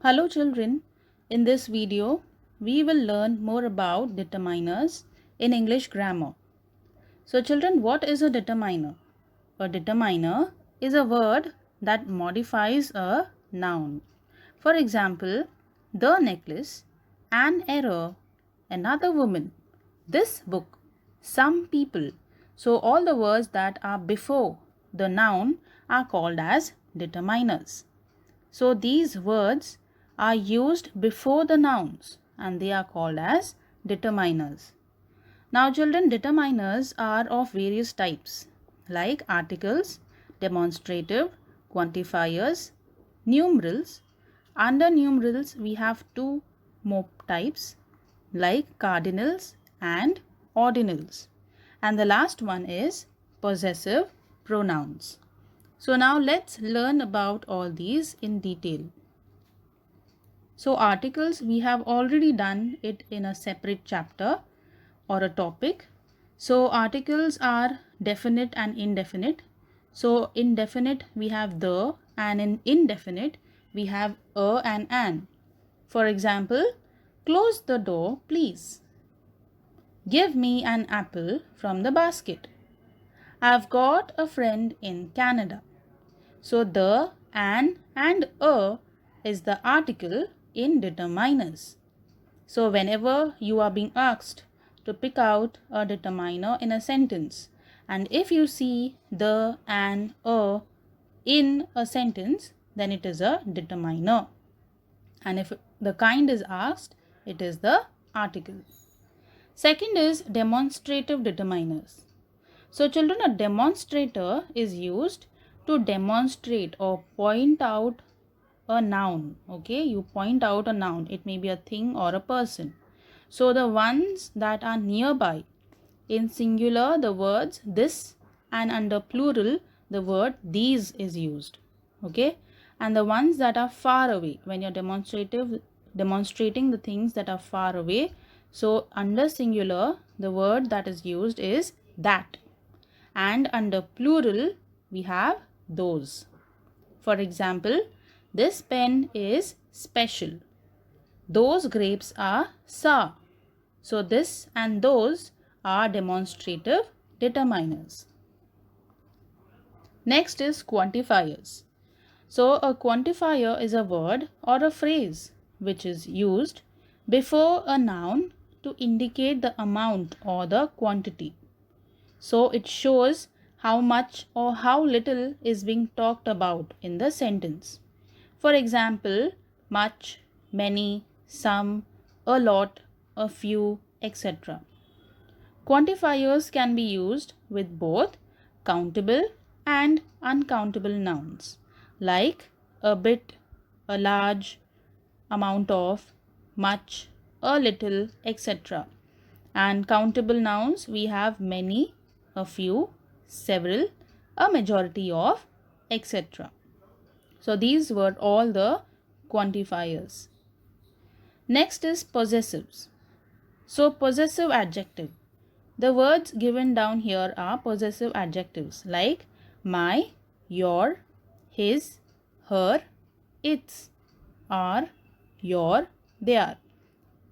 Hello children, in this video we will learn more about determiners in English grammar. So children, what is a determiner? A determiner is a word that modifies a noun. For example, the necklace, an error, another woman, this book, some people. So all the words that are before the noun are called as determiners. So these words are used before the nouns and they are called as determiners. Now children, determiners are of various types like articles, demonstrative, quantifiers, numerals. Under numerals we have two more types like cardinals and ordinals. And the last one is possessive pronouns. So now let's learn about all these in detail. So articles, we have already done it in a separate chapter or a topic. So articles are definite and indefinite. So in definite we have the, and in indefinite we have a and an. For example, close the door please. Give me an apple from the basket. I've got a friend in Canada. So the, an and a is the article in determiners. So whenever you are being asked to pick out a determiner in a sentence, and if you see the, an, a in a sentence, then it is a determiner. And if the kind is asked, it is the article. Second is demonstrative determiners. So children, a demonstrator is used to demonstrate or point out a noun. Okay, you point out a noun. It may be a thing or a person. So the ones that are nearby, in singular the words this, and under plural the word these is used. Okay, and the ones that are far away, when you're demonstrating the things that are far away, so under singular the word that is used is that, and under plural we have those. For example, this pen is special. Those grapes are sour. So this and those are demonstrative determiners. Next is quantifiers. So a quantifier is a word or a phrase which is used before a noun to indicate the amount or the quantity. So it shows how much or how little is being talked about in the sentence. For example, much, many, some, a lot, a few, etc. Quantifiers can be used with both countable and uncountable nouns like a bit, a large, amount of, much, a little, etc. And countable nouns we have many, a few, several, a majority of, etc. So these were all the quantifiers. Next is possessives. So possessive adjective. The words given down here are possessive adjectives like my, your, his, her, its, are, your, their.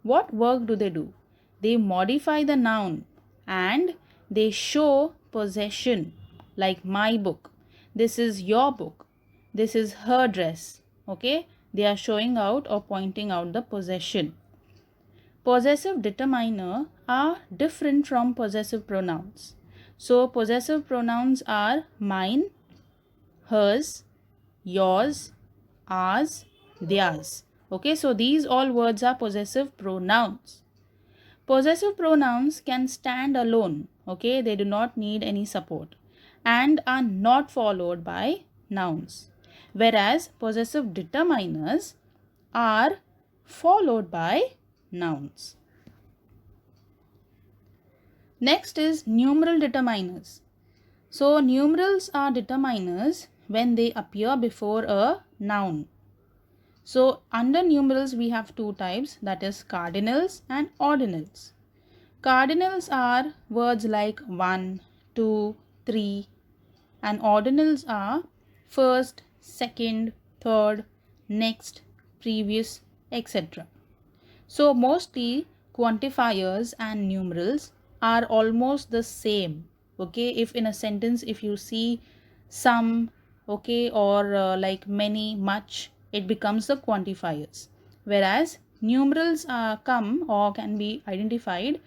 What work do they do? They modify the noun and they show possession, like my book. This is your book. This is her dress. Okay, they are showing out or pointing out the possession. Possessive determiner are different from possessive pronouns. So possessive pronouns are mine, hers, yours, ours, theirs. Okay, so these all words are possessive pronouns. Possessive pronouns can stand alone. Okay, they do not need any support and are not followed by nouns. Whereas possessive determiners are followed by nouns. Next is numeral determiners. So numerals are determiners when they appear before a noun. So under numerals we have two types, that is cardinals and ordinals. Cardinals are words like 1, 2, 3, and ordinals are first, second, third, next, previous, etc. So mostly quantifiers and numerals are almost the same. Okay, if in a sentence if you see some, okay, or like many, much, it becomes the quantifiers, whereas numerals come or can be identified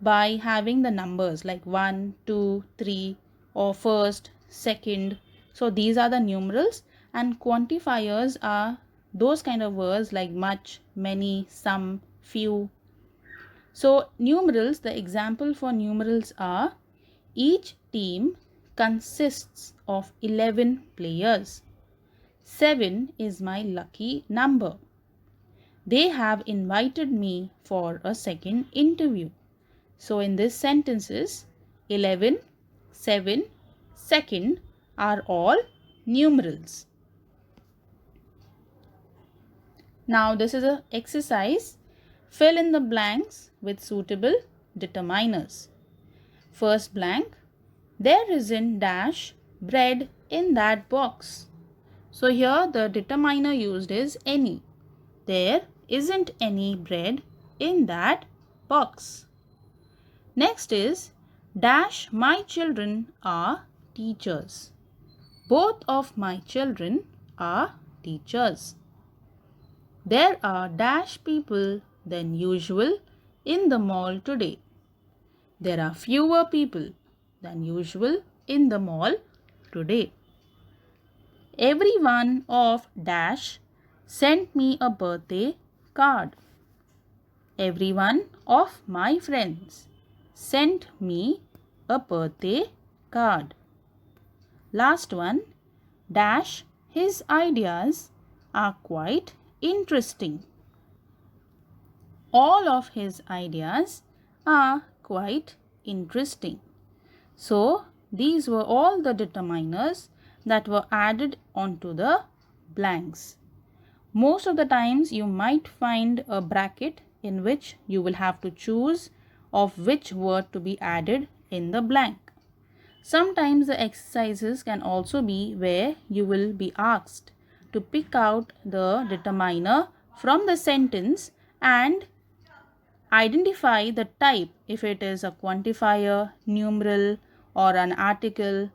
by having the numbers like 1, 2, 3, or first, second. So these are the numerals, and quantifiers are those kind of words like much, many, some, few. So numerals, the example for numerals are: each team consists of 11 players. 7 is my lucky number. They have invited me for a second interview. So in this sentences, 11, 7, second are all numerals. Now this is an exercise. Fill in the blanks with suitable determiners. First blank, there isn't dash bread in that box. So here the determiner used is any. There isn't any bread in that box. Next is dash my children are teachers. Both of my children are teachers. There are dash people than usual in the mall today. There are fewer people than usual in the mall today. Every one of dash sent me a birthday card. Every one of my friends sent me a birthday card. Last one, dash his ideas are quite interesting. All of his ideas are quite interesting. So these were all the determiners that were added onto the blanks. Most of the times you might find a bracket in which you will have to choose of which word to be added in the blank. Sometimes the exercises can also be where you will be asked to pick out the determiner from the sentence and identify the type, if it is a quantifier, numeral, or an article.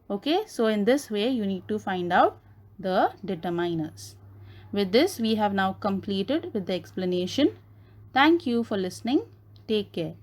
Okay, so in this way you need to find out the determiners. With this, we have now completed with the explanation. Thank you for listening. Take care.